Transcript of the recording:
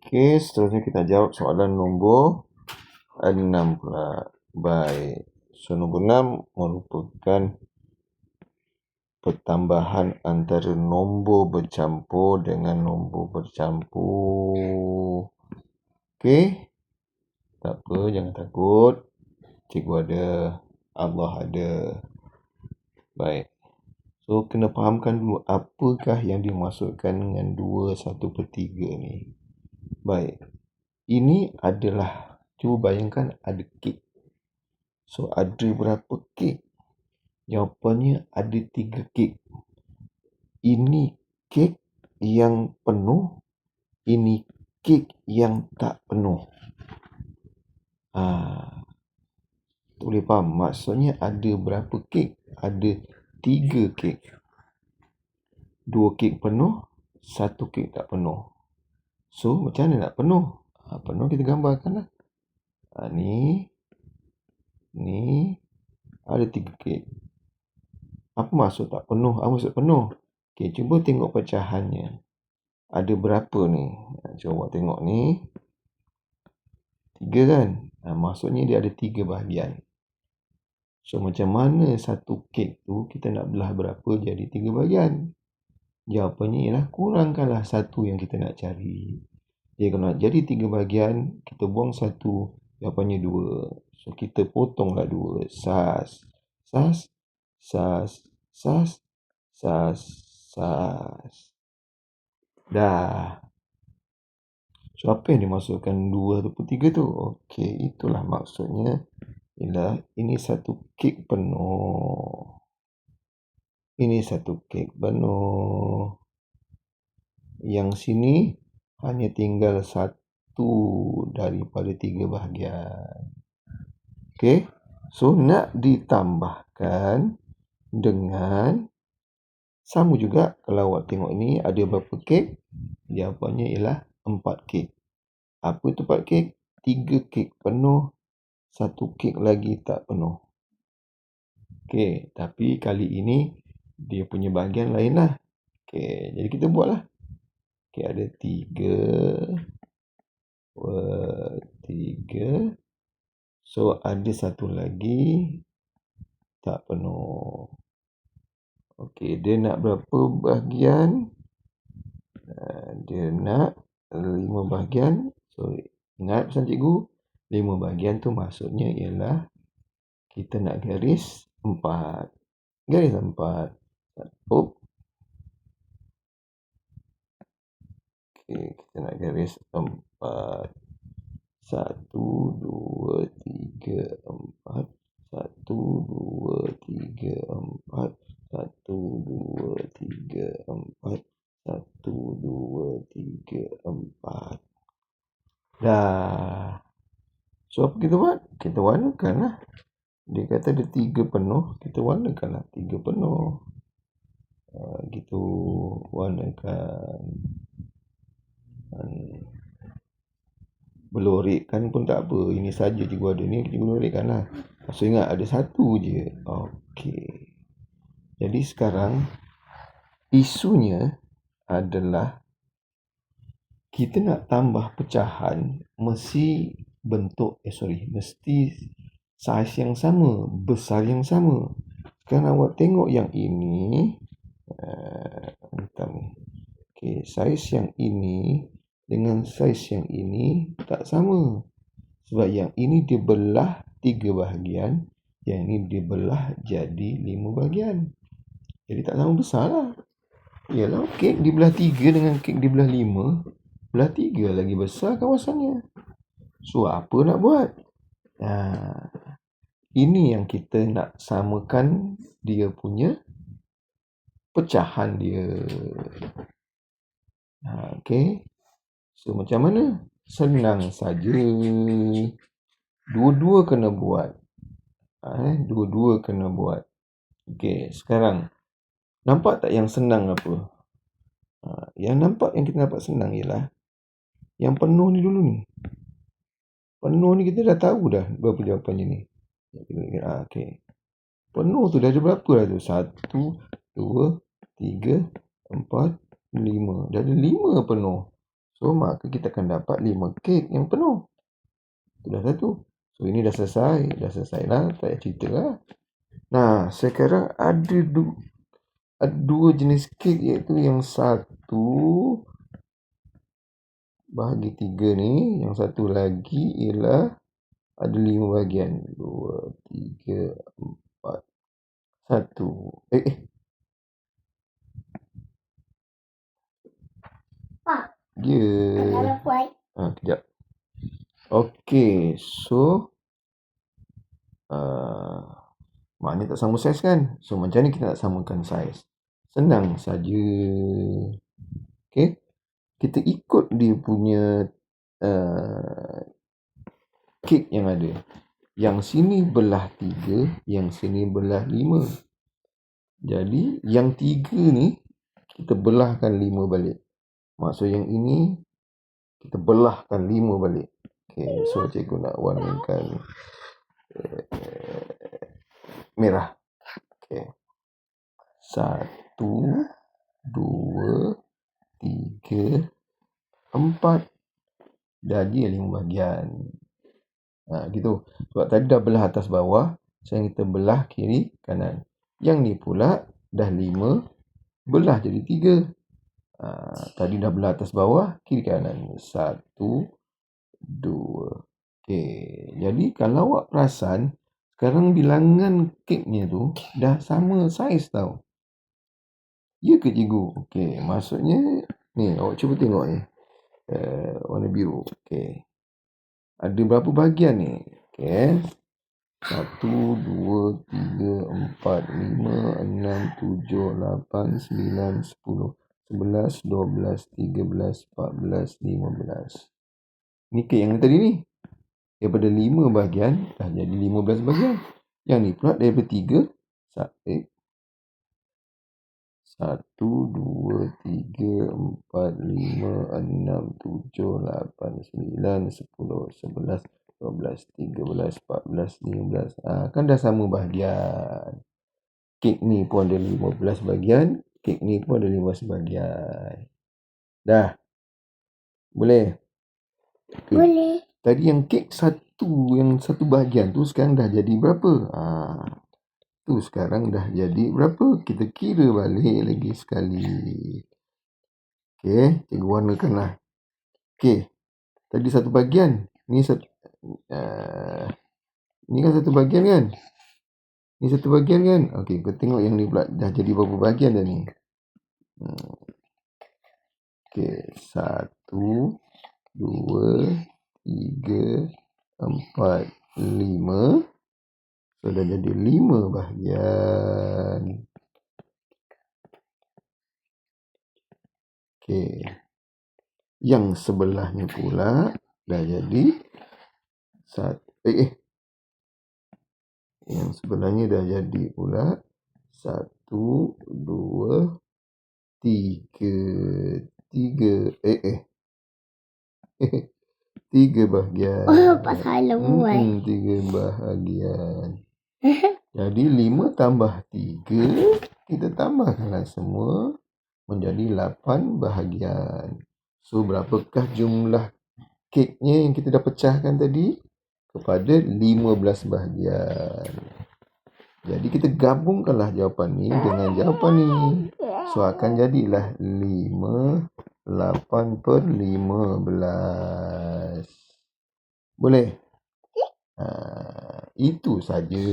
Okey, seterusnya kita jawab soalan nombor 6 pula. Baik. So, nombor 6 merupakan pertambahan antara nombor bercampur dengan nombor bercampur. Okey. Tak apa, jangan takut. Cikgu ada, Allah ada. Baik. So, kena fahamkan dulu apakah yang dimaksudkan dengan 2/1/3 ni. Baik. Ini adalah, cuba bayangkan ada kek. So, ada berapa kek? Jawapannya ada 3 kek. Ini kek yang penuh. Ini kek yang tak penuh. Boleh faham? Maksudnya ada berapa kek? Ada 3 kek. 2 kek penuh, 1 kek tak penuh. So, macam mana nak penuh? Penuh kita gambarkan lah. Ni ada 3 kek. Apa maksud tak penuh? Apa maksud penuh? Okey, cuba tengok pecahannya. Ada berapa ni? Cuba tengok ni. 3 kan? Maksudnya dia ada 3 bahagian. So, macam mana satu kek tu kita nak belah berapa jadi 3 bahagian? Jawapannya ialah kurangkanlah satu yang kita nak cari. Jadi kalau nak jadi 3 bahagian, kita buang 1, jawapannya 2. So, kita potonglah 2. Sas. Dah. So, apa yang dimaksudkan 2/3 tu? Okey, itulah maksudnya. Ialah ini satu kek penuh. Ini satu kek penuh. Yang sini hanya tinggal 1 daripada 3 bahagian. Okey. So, nak ditambahkan dengan sama juga. Kalau awak tengok ni ada berapa kek? Jawapannya ialah 4 kek. Apa itu 4 kek? 3 kek penuh, 1 kek lagi tak penuh. Okey, tapi kali ini dia punya bahagian lain lah. Okey, jadi kita buatlah. Okey, ada 3. So, ada 1 lagi tak penuh. Okey, dia nak berapa bahagian? Dia nak 5 bahagian. So, ingat pesan cikgu, 5 bahagian tu maksudnya ialah kita nak garis 4. Garis 4. Okey, kita nak garis 4. 1, 2, 3, 4. 1, 2, 3, 4. 1, 2, 3, 4. 1, 2, 3, 4. Dah. So, apa kita buat? Kita warnakan lah. Dia kata ada 3 penuh. Kita warnakan lah 3 penuh. Gitu. Warnakan. Belorikkan pun tak apa. Ini saja cikgu ada ni. Kita belorikkan lah. So, ingat ada 1 je. Okey. Jadi sekarang isunya adalah kita nak tambah pecahan mesti saiz yang sama, besar yang sama. Sekarang awak tengok yang ini. Okey, saiz yang ini dengan saiz yang ini tak sama. Sebab yang ini dibelah 3 bahagian, yang ini dibelah jadi 5 bahagian. Jadi tak sama besar lah. Yalah, kek dibelah 3 dengan kek dibelah 5, belah 3 lagi besar kawasannya. So, apa nak buat? Ini yang kita nak samakan dia punya pecahan dia. Okey. So, macam mana? Senang saja. Dua-dua kena buat. Dua-dua kena buat. Okey, sekarang nampak tak yang senang apa? Yang kita nampak senang ialah yang penuh ni dulu ni. Penuh ni kita dah tahu dah berapa jawapannya ni. Okey. Penuh tu dah ada berapa dah tu? 1, 2, 3, 4, 5. Dah ada 5 penuh. So, maka kita akan dapat 5 kek yang penuh. Itu dah satu. So, ini dah selesai. Dah selesai lah. Tak payah cerita lah. Nah, sekarang ada dua jenis kek, iaitu yang 1 bahagi 3 ni. Yang satu lagi ialah ada 5 bahagian. 2, 3, 4, 1. Pak, Dia. buat. Kejap. Okey, so maknanya tak sama saiz kan? So macam ni kita nak samakan saiz? Senang saja. Okey, kita ikut dia punya kek yang ada. Yang sini belah 3, yang sini belah 5. Jadi yang 3 ni kita belahkan 5 balik. Maksud yang ini kita belahkan 5 balik. Okey, so cikgu nak warnakan merah. Okey. 1, 2, 3, 4. Jadi 5 bahagian. Gitu. Sebab tadi dah belah atas bawah, sekarang kita belah kiri kanan. Yang ni pula dah 5 belah jadi 3. Tadi dah belah atas bawah, kiri kanan. 1, 2. Okey. Jadi kalau awak perasan, sekarang bilangan keknya tu dah sama saiz tau. Ya ke cikgu? Okey, maksudnya ni awak cuba tengok ni. Warna biru. Okey. Ada berapa bahagian ni? Okey. 1, 2, 3, 4, 5, 6, 7, 8, 9, 10, 11, 12, 13, 14, 15. Ni kek yang tadi ni. Daripada 5 bahagian dah jadi 15 bahagian. Yang ni pula daripada 3. 1, 2, 3, 4, 5, 6, 7, 8, 9, 10, 11, 12, 13, 14, 15. Kan dah sama bahagian. Kek ni pun ada 15 bahagian. Kek ni pun ada 15 bahagian. Dah? Boleh? Okay. Boleh. Tadi yang kek yang satu bahagian tu sekarang dah jadi berapa? Tu sekarang dah jadi berapa? Kita kira balik lagi sekali. Okey, cikgu warnakanlah. Okey. Tadi satu bahagian. Ni satu ni kan satu bahagian kan? Ni satu bahagian kan? Okey, kau tengok yang ni pula dah jadi berapa bahagian dah ni? Okey, 1, 2, 3, 4, 5. So dah jadi 5 bahagian. Okey. Yang sebelahnya pula dah jadi yang sebelahnya dah jadi pula 1, 2, 3. 3 bahagian. Pasal buat. 3 bahagian. Jadi 5 tambah 3, kita tambahkanlah semua menjadi 8 bahagian. So berapakah jumlah keknya yang kita dah pecahkan tadi? Kepada 15 bahagian. Jadi kita gabungkanlah jawapan ni dengan jawapan ni. So akan jadilah 5, 8 per 15. Boleh? Itu saja.